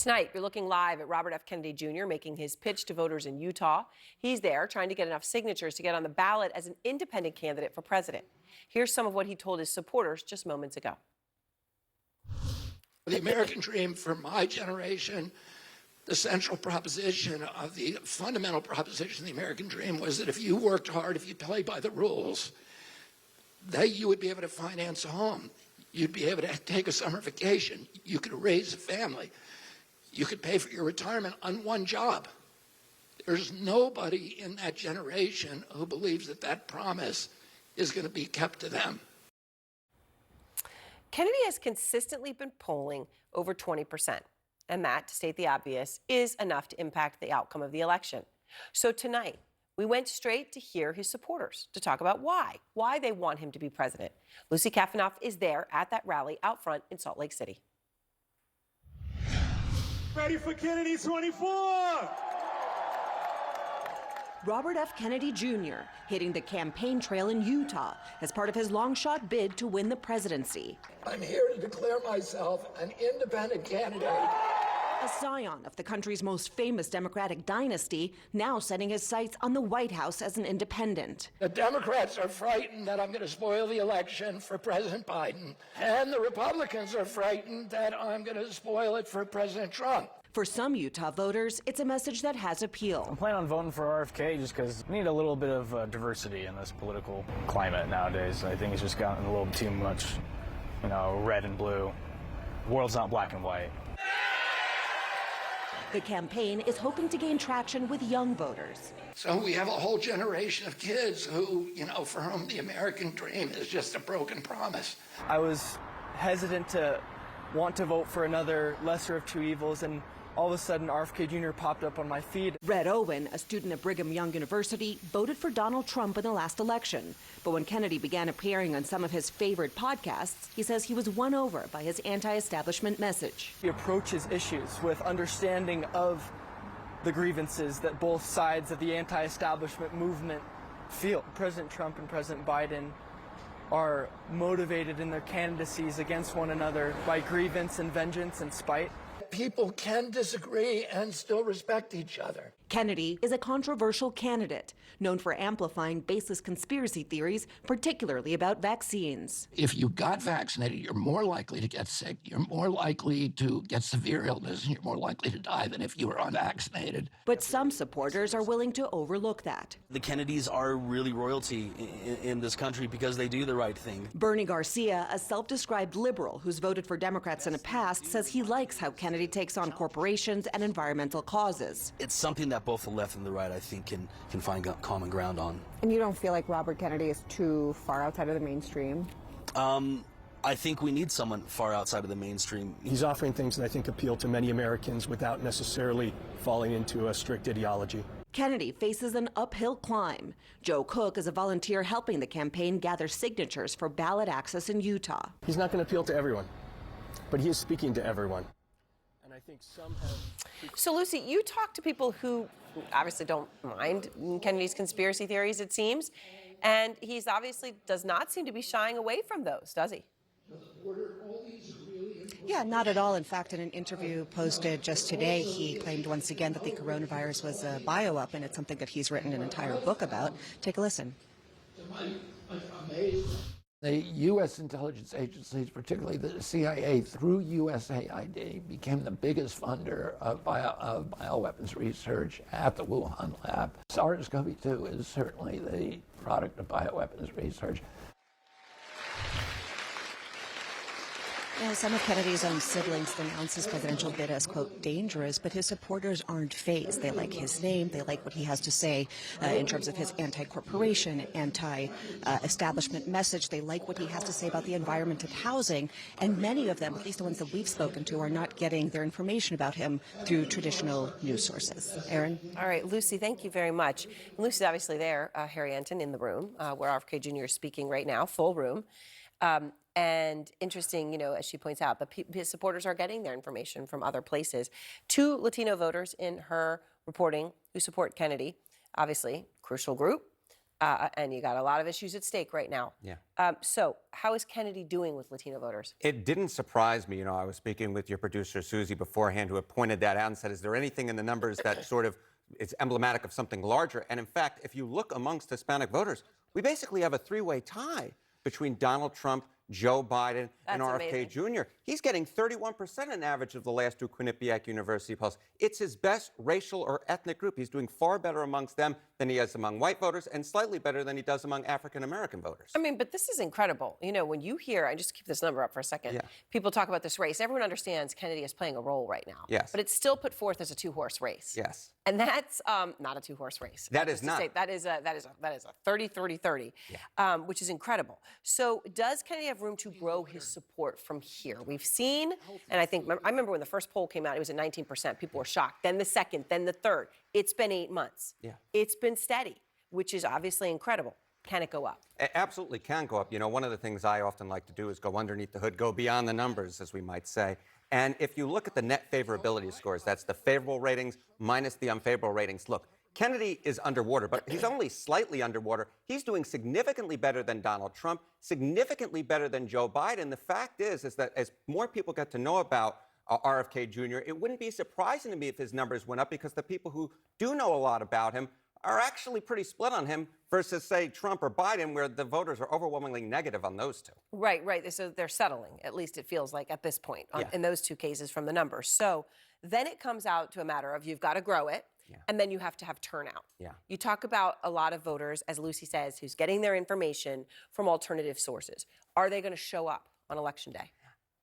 Tonight, you're looking live at Robert F. Kennedy Jr. making his pitch to voters in Utah. He's there trying to get enough signatures to get on the ballot as an independent candidate for president. Here's some of what he told his supporters just moments ago. The American dream for my generation, the central proposition of the fundamental proposition of the American dream was that if you worked hard, if you played by the rules, that you would be able to finance a home. You'd be able to take a summer vacation. You could raise a family. You could pay for your retirement on one job. There's nobody in that generation who believes that that promise is going to be kept to them. Kennedy has consistently been polling over 20%, and that, to state the obvious, is enough to impact the outcome of the election. So tonight, we went straight to hear his supporters to talk about why they want him to be president. Lucy Kafanoff is there at that rally out front in Salt Lake City. Ready for Kennedy 24! Robert F. Kennedy Jr. hitting the campaign trail in Utah as part of his long-shot bid to win the presidency. I'm here to declare myself an independent candidate. A scion of the country's most famous Democratic dynasty, now setting his sights on the White House as an independent. The Democrats are frightened that I'm going to spoil the election for President Biden, and the Republicans are frightened that I'm going to spoil it for President Trump. For some Utah voters, it's a message that has appeal. I'm planning on voting for RFK just because we need a little bit of diversity in this political climate nowadays. I think it's just gotten a little too much, red and blue. The world's not black and white. The campaign is hoping to gain traction with young voters. So we have a whole generation of kids who, for whom the American dream is just a broken promise. I was hesitant to want to vote for another lesser of two evils, and all of a sudden RFK Jr. popped up on my feed. Red Owen, a student at Brigham Young University, voted for Donald Trump in the last election. But when Kennedy began appearing on some of his favorite podcasts, he says he was won over by his anti-establishment message. He approaches issues with understanding of the grievances that both sides of the anti-establishment movement feel. President Trump and President Biden are motivated in their candidacies against one another by grievance and vengeance and spite. People can disagree and still respect each other. Kennedy is a controversial candidate, known for amplifying baseless conspiracy theories, particularly about vaccines. If you got vaccinated, you're more likely to get sick, you're more likely to get severe illness, and you're more likely to die than if you were unvaccinated. But some supporters are willing to overlook that. The Kennedys are really royalty in this country because they do the right thing. Bernie Garcia, a self-described liberal who's voted for Democrats in the past, says he likes how Kennedy takes on corporations and environmental causes. It's something that both the left and the right, I think, can find common ground on. And you don't feel like Robert Kennedy is too far outside of the mainstream? I think we need someone far outside of the mainstream. He's offering things that I think appeal to many Americans without necessarily falling into a strict ideology. Kennedy faces an uphill climb. Joe Cook is a volunteer helping the campaign gather signatures for ballot access in Utah. He's not going to appeal to everyone, but he is speaking to everyone. And I think some have... So, Lucy, you talk to people who obviously don't mind Kennedy's conspiracy theories, it seems, and he's obviously does not seem to be shying away from those, does he? Yeah, not at all. In fact, in an interview posted just today, he claimed once again that the coronavirus was a bioweapon. It's something that he's written an entire book about. Take a listen. The U.S. intelligence agencies, particularly the CIA, through USAID, became the biggest funder of bioweapons research at the Wuhan lab. SARS-CoV-2 is certainly the product of bioweapons research. Some of Kennedy's own siblings denounce his presidential bid as, quote, dangerous, but his supporters aren't fazed. They like his name. They like what he has to say in terms of his anti-corporation, anti-establishment message. They like what he has to say about the environment and housing. And many of them, at least the ones that we've spoken to, are not getting their information about him through traditional news sources. Aaron? All right, Lucy, thank you very much. And Lucy's obviously there, Harry Enton in the room, where RFK Jr. is speaking right now, full room. And interesting, as she points out, his supporters are getting their information from other places. 2 Latino voters in her reporting who support Kennedy, obviously, crucial group. And you got a lot of issues at stake right now. Yeah. So how is Kennedy doing with Latino voters? It didn't surprise me. You know, I was speaking with your producer, Susie, beforehand, who had pointed that out and said, is there anything in the numbers that sort of is emblematic of something larger? And in fact, if you look amongst Hispanic voters, we basically have a three-way tie between Donald Trump, Joe Biden, and RFK Jr. He's getting 31% on average of the last two Quinnipiac University polls. It's his best racial or ethnic group. He's doing far better amongst them than he is among white voters, and slightly better than he does among African-American voters. I mean, but this is incredible. You know, when you hear, I just keep this number up for a second, people talk about this race, everyone understands Kennedy is playing a role right now. Yes. But it's still put forth as a two-horse race. Yes. And that's not a two-horse race. That is not. That is a 30-30-30, which is incredible. So does Kennedy have room to grow his support from here? We've seen, and I remember when the first poll came out, it was at 19%. People were shocked. Then the second, then the third. It's been 8 months. Yeah. It's been steady, which is obviously incredible. Can it go up? It absolutely can go up. You know, one of the things I often like to do is go underneath the hood, go beyond the numbers, as we might say. And if you look at the net favorability scores, that's the favorable ratings minus the unfavorable ratings. Look, Kennedy is underwater, but he's only slightly underwater. He's doing significantly better than Donald Trump, significantly better than Joe Biden. The fact is that as more people get to know about RFK Jr., it wouldn't be surprising to me if his numbers went up, because the people who do know a lot about him are actually pretty split on him versus, say, Trump or Biden, where the voters are overwhelmingly negative on those two. Right. So they're settling, at least it feels like at this point, in those two cases from the numbers. So then it comes out to a matter of you've got to grow it, and then you have to have turnout. Yeah. You talk about a lot of voters, as Lucy says, who's getting their information from alternative sources. Are they going to show up on Election Day?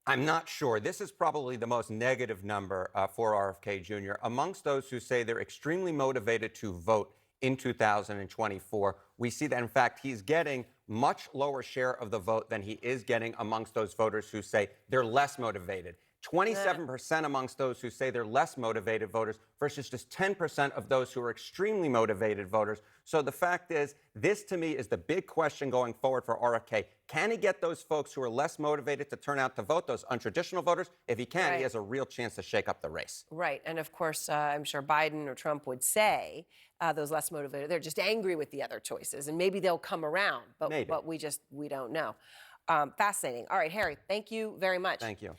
I'm not sure. This is probably the most negative number for RFK Jr. Amongst those who say they're extremely motivated to vote in 2024, we see that, in fact, he's getting much lower share of the vote than he is getting amongst those voters who say they're less motivated. 27% amongst those who say they're less motivated voters versus just 10% of those who are extremely motivated voters. So the fact is, this to me is the big question going forward for RFK. Can he get those folks who are less motivated to turn out to vote, those untraditional voters? If he can, he has a real chance to shake up the race. Right. And of course, I'm sure Biden or Trump would say those less motivated, they're just angry with the other choices, and maybe they'll come around, but we don't know. Fascinating. All right, Harry, thank you very much. Thank you.